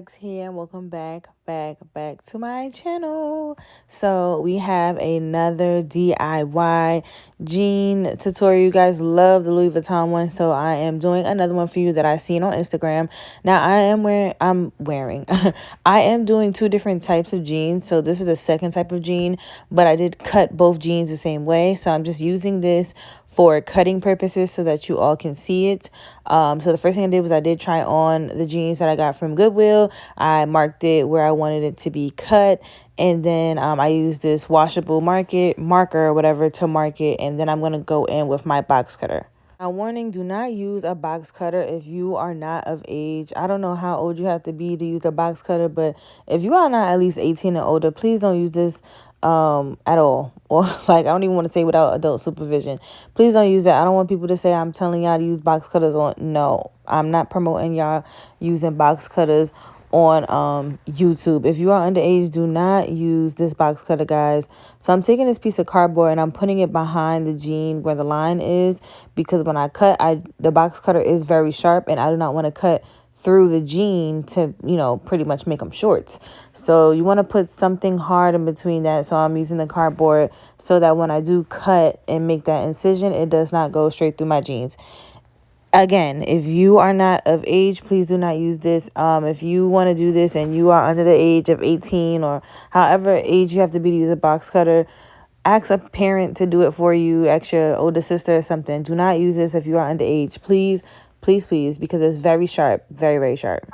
Luxxe here, and welcome back to my channel. So we have another DIY jean tutorial. You guys love the Louis Vuitton one, so I am doing another one for you that I seen on Instagram. Now I'm wearing I am doing two different types of jeans. So this is the second type of jean, but I did cut both jeans the same way. So I'm just using this for cutting purposes so that you all can see it. So the first thing I did was I did try on the jeans that I got from Goodwill. I marked it where I wanted it to be cut, and then I used this washable marker or whatever to mark it, and then I'm gonna go in with my box cutter. Now, warning, do not use a box cutter if you are not of age. I don't know how old you have to be to use a box cutter, but if you are not at least 18 and older, please don't use this at all. Or like, I don't even want to say without adult supervision. Please don't use that. I don't want people to say I'm telling y'all to use box cutters on. No, I'm not promoting y'all using box cutters on YouTube. If you are underage, do not use this box cutter, guys. So I'm taking this piece of cardboard and I'm putting it behind the jean where the line is, because when I cut, the box cutter is very sharp and I do not want to cut through the jean to, pretty much make them shorts. So you want to put something hard in between that. So I'm using the cardboard so that when I do cut and make that incision, it does not go straight through my jeans. Again, if you are not of age, please do not use this. If you want to do this and you are under the age of 18 or however age you have to be to use a box cutter, ask a parent to do it for you, ask your older sister or something. Do not use this if you are underage. Please, please, please, because it's very sharp, very, very sharp.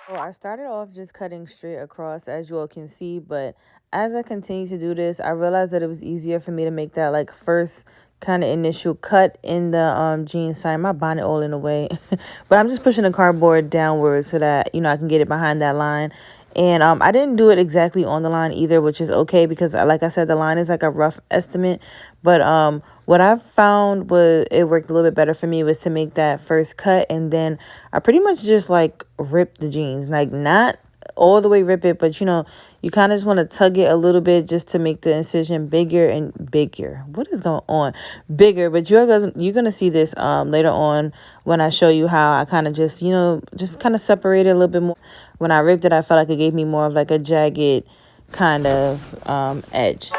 So I started off just cutting straight across, as you all can see, but as I continue to do this, I realized that it was easier for me to make that like first kind of initial cut in the jean side. My bonnet all in the way, but I'm just pushing the cardboard downwards so that I can get it behind that line. And I didn't do it exactly on the line either, which is okay because, like I said, the line is like a rough estimate. But what I found was it worked a little bit better for me was to make that first cut, and then I pretty much just like rip the jeans, like not all the way rip it, but you kind of just want to tug it a little bit just to make the incision bigger and bigger. What is going on? Bigger, but you're gonna see this later on when I show you how I kind of just just kind of separate it a little bit more. When I ripped it, I felt like it gave me more of like a jagged kind of edge.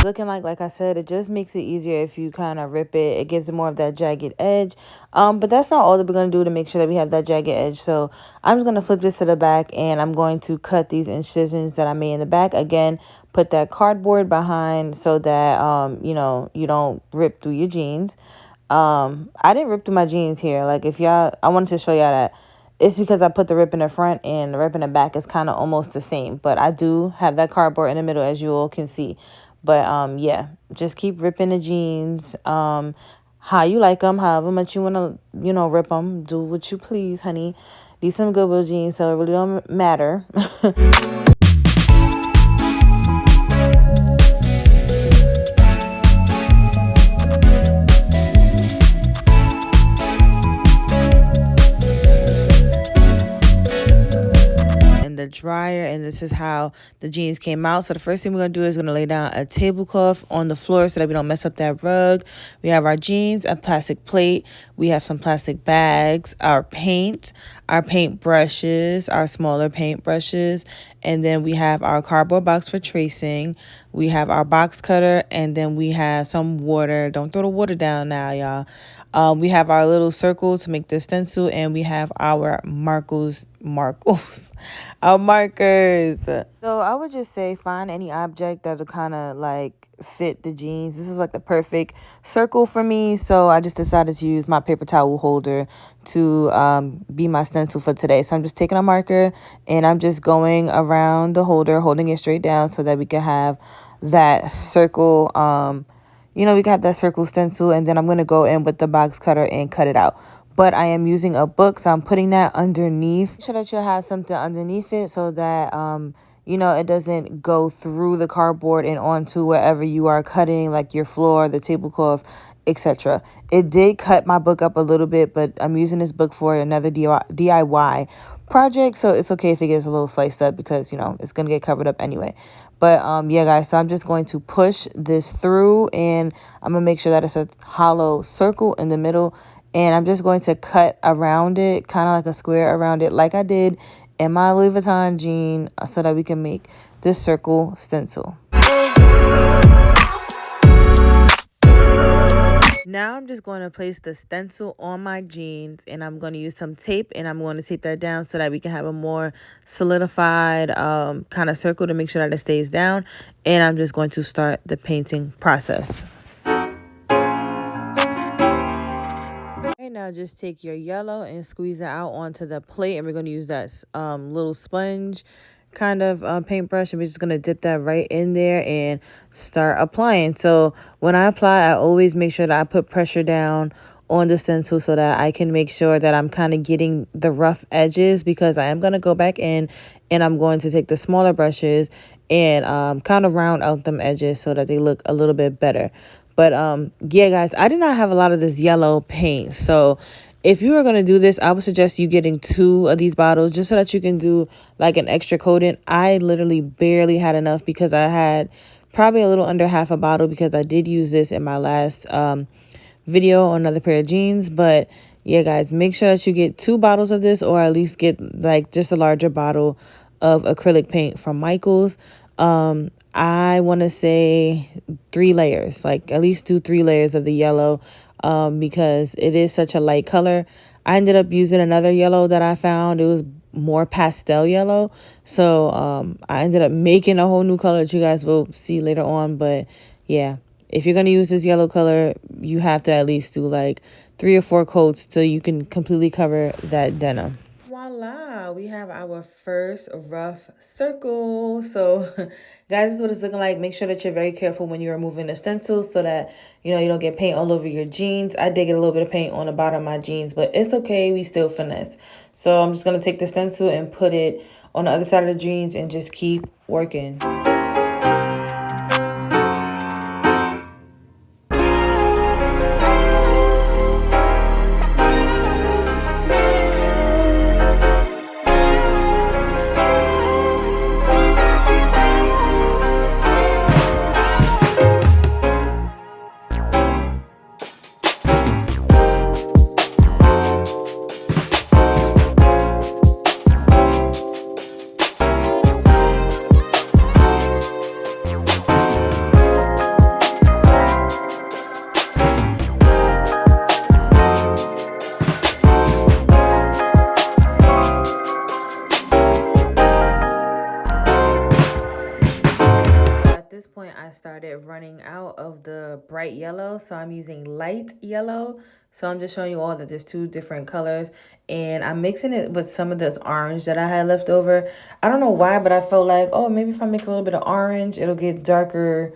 Looking like I said, it just makes it easier if you kind of rip it. It gives it more of that jagged edge. But that's not all that we're going to do to make sure that we have that jagged edge. So I'm just going to flip this to the back, and I'm going to cut these incisions that I made in the back. Again, put that cardboard behind so that you don't rip through your jeans. I didn't rip through my jeans here. Like, I wanted to show y'all that it's because I put the rip in the front and the rip in the back is kind of almost the same. But I do have that cardboard in the middle, as you all can see. But yeah, just keep ripping the jeans how you like them, however much you want to, rip them. Do what you please, honey. These some Goodwill jeans, so it really don't matter. The dryer, and this is how the jeans came out. So the first thing we're gonna do is gonna lay down a tablecloth on the floor so that we don't mess up that rug. We have our jeans, a plastic plate, we have some plastic bags, our paint brushes, our smaller paint brushes, and then we have our cardboard box for tracing. We have our box cutter, and then we have some water. Don't throw the water down now, y'all. We have our little circle to make the stencil, and we have our our markers. So I would just say find any object that'll kind of like fit the jeans. This is like the perfect circle for me, so I just decided to use my paper towel holder to be my stencil for today. So I'm just taking a marker and I'm just going around the holder, holding it straight down so that we can have that circle, we got that circle stencil, and then I'm going to go in with the box cutter and cut it out. But I am using a book, so I'm putting that underneath. Make sure that you'll have something underneath it so that, it doesn't go through the cardboard and onto wherever you are cutting, like your floor, the tablecloth, etc. It did cut my book up a little bit, but I'm using this book for another DIY project, so it's okay if it gets a little sliced up because it's gonna get covered up anyway. But yeah guys, so I'm just going to push this through, and I'm gonna make sure that it's a hollow circle in the middle, and I'm just going to cut around it, kind of like a square around it, like I did in my Louis Vuitton jean, so that we can make this circle stencil. Now I'm just going to place the stencil on my jeans, and I'm going to use some tape, and I'm going to tape that down so that we can have a more solidified kind of circle to make sure that it stays down. And I'm just going to start the painting process. Okay, now just take your yellow and squeeze it out onto the plate, and we're going to use that little sponge kind of paintbrush, and we're just going to dip that right in there and start applying. So when I apply, I always make sure that I put pressure down on the stencil so that I can make sure that I'm kind of getting the rough edges, because I am going to go back in and I'm going to take the smaller brushes and kind of round out them edges so that they look a little bit better. But yeah guys, I did not have a lot of this yellow paint, so if you are going to do this, I would suggest you getting 2 of these bottles just so that you can do like an extra coating. I literally barely had enough because I had probably a little under half a bottle, because I did use this in my last video on another pair of jeans. But yeah guys, make sure that you get 2 bottles of this, or at least get like just a larger bottle of acrylic paint from Michael's. I want to say 3 layers, like at least do 3 layers of the yellow, because it is such a light color. I ended up using another yellow that I found. It was more pastel yellow. So I ended up making a whole new color that you guys will see later on. But yeah, if you're going to use this yellow color, you have to at least do like 3 or 4 coats so you can completely cover that denim. Voila, we have our first rough circle. So guys, this is what it's looking like. Make sure that you're very careful when you're removing the stencils so that you don't get paint all over your jeans. I did get a little bit of paint on the bottom of my jeans, but it's okay, we still finesse. So I'm just going to take the stencil and put it on the other side of the jeans and just keep working. I started running out of the bright yellow, so I'm using light yellow. So I'm just showing you all that there's 2 different colors, and I'm mixing it with some of this orange that I had left over. I don't know why, but I felt like, oh, maybe if I make a little bit of orange, it'll get darker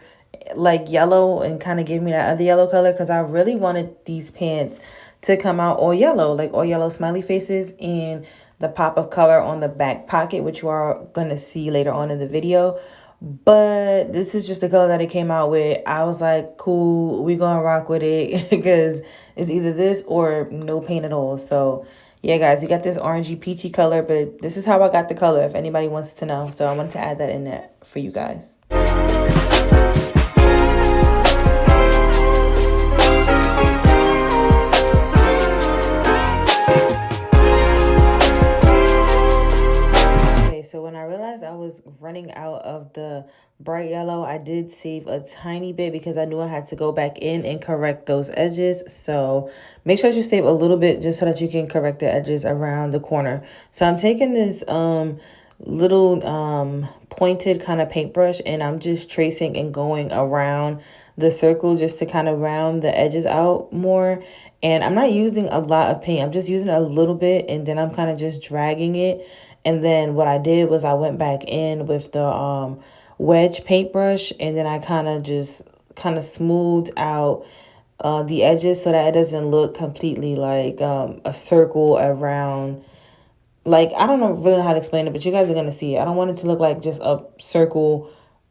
like yellow and kind of give me that other yellow color, because I really wanted these pants to come out all yellow, like all yellow smiley faces, and the pop of color on the back pocket, which you are going to see later on in the video. But this is just the color that it came out with. I was like, cool, we gonna rock with it because it's either this or no paint at all. So yeah guys, we got this orangey peachy color, but this is how I got the color if anybody wants to know. So I wanted to add that in there for you guys. So when I realized I was running out of the bright yellow, I did save a tiny bit because I knew I had to go back in and correct those edges. So make sure you save a little bit just so that you can correct the edges around the corner. So I'm taking this little pointed kind of paintbrush, and I'm just tracing and going around the circle just to kind of round the edges out more. And I'm not using a lot of paint. I'm just using a little bit, and then I'm kind of just dragging it. And then what I did was I went back in with the wedge paintbrush, and then I kind of smoothed out the edges so that it doesn't look completely like a circle around. Like, I don't know really how to explain it, but you guys are gonna see it. I don't want it to look like just a circle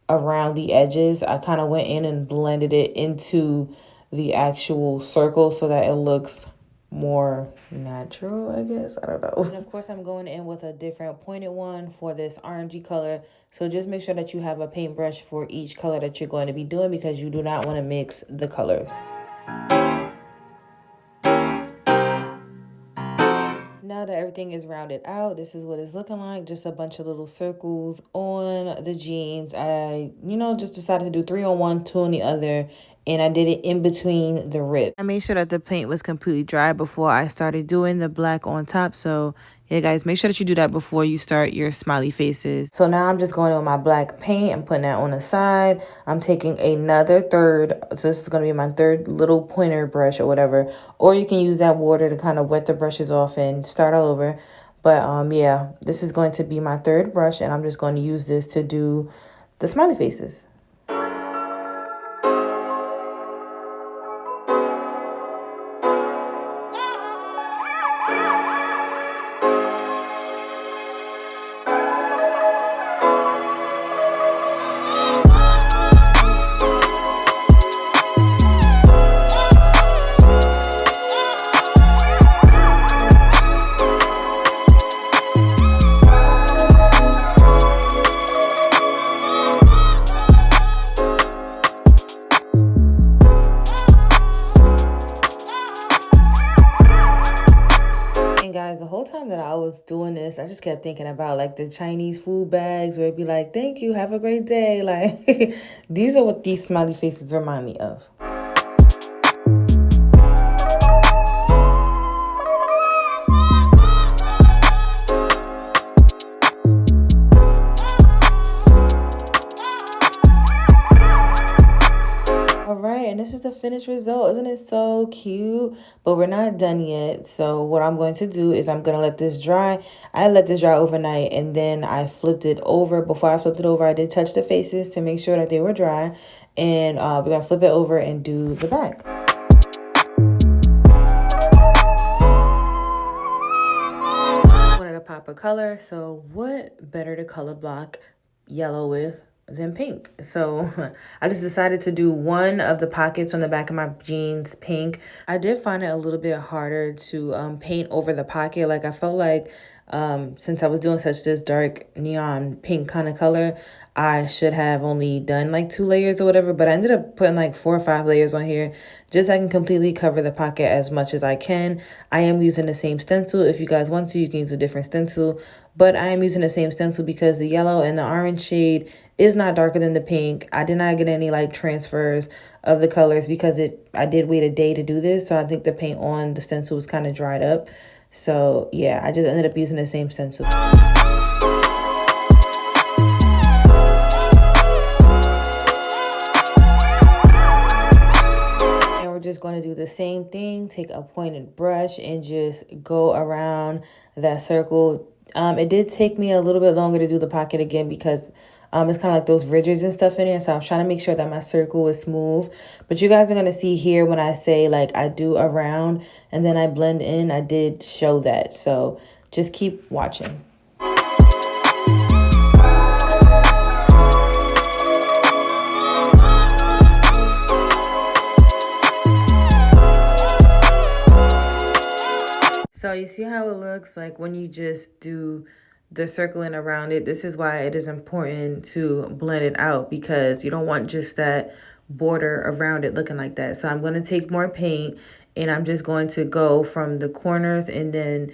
around the edges. I kind of went in and blended it into the actual circle so that it looks more natural, I guess. I don't know. And of course, I'm going in with a different pointed one for this orangey color. So just make sure that you have a paintbrush for each color that you're going to be doing, because you do not want to mix the colors. Now that everything is rounded out, this is what it's looking like. Just a bunch of little circles on the jeans. I, just decided to do 3 on one, 2 on the other. And I did it in between the ribs. I made sure that the paint was completely dry before I started doing the black on top. So yeah, guys, make sure that you do that before you start your smiley faces. So now I'm just going on my black paint and putting that on the side. I'm taking another third. So this is going to be my third little pointer brush or whatever. Or you can use that water to kind of wet the brushes off and start all over. But yeah, this is going to be my third brush, and I'm just going to use this to do the smiley faces. Guys, the whole time that I was doing this, I just kept thinking about like the Chinese food bags where it'd be like, thank you, have a great day. Like, these are what these smiley faces remind me of. And this is the finished result. Isn't it so cute? But we're not done yet. So what I'm going to do is I'm going to let this dry. I let this dry overnight, and then I flipped it over. Before I flipped it over, I did touch the faces to make sure that they were dry. And we're going to flip it over and do the back. I wanted to pop a color. So what better to color block yellow with than pink? So I just decided to do one of the pockets on the back of my jeans pink. I did find it a little bit harder to paint over the pocket. Like, I felt like since I was doing such this dark neon pink kind of color, I should have only done like 2 layers or whatever, but I ended up putting like 4 or 5 layers on here just so I can completely cover the pocket as much as I can. I am using the same stencil. If you guys want to, you can use a different stencil, but I am using the same stencil because the yellow and the orange shade is not darker than the pink. I did not get any like transfers of the colors because I did wait a day to do this, so I think the paint on the stencil was kind of dried up. So yeah, I just ended up using the same stencil. Just going to do the same thing. Take a pointed brush and just go around that circle. It did take me a little bit longer to do the pocket again because it's kind of like those ridges and stuff in there. So I'm trying to make sure that my circle is smooth. But you guys are going to see here when I say like I do around and then I blend in, I did show that. So just keep watching. So you see how it looks like when you just do the circling around it. This is why it is important to blend it out, because you don't want just that border around it looking like that. So I'm going to take more paint and I'm just going to go from the corners and then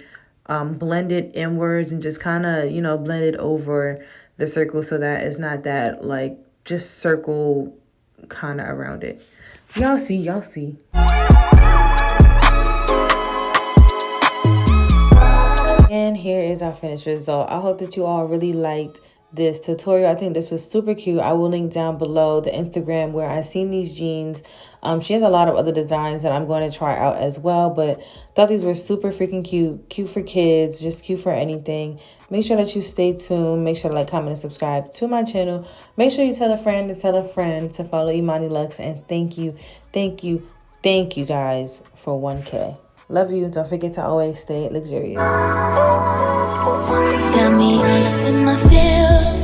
blend it inwards and just kind of, blend it over the circle so that it's not that like just circle kind of around it. Y'all see. And here is our finished result. I hope that you all really liked this tutorial. I think this was super cute. I will link down below the Instagram where I seen these jeans. She has a lot of other designs that I'm going to try out as well, but thought these were super freaking cute. Cute for kids, just cute for anything. Make sure that you stay tuned. Make sure to like, comment, and subscribe to my channel. Make sure you tell a friend to tell a friend to follow Imani Luxxe. And thank you guys for 1K. Love you. Don't forget to always stay luxurious. Got me all up in my feels.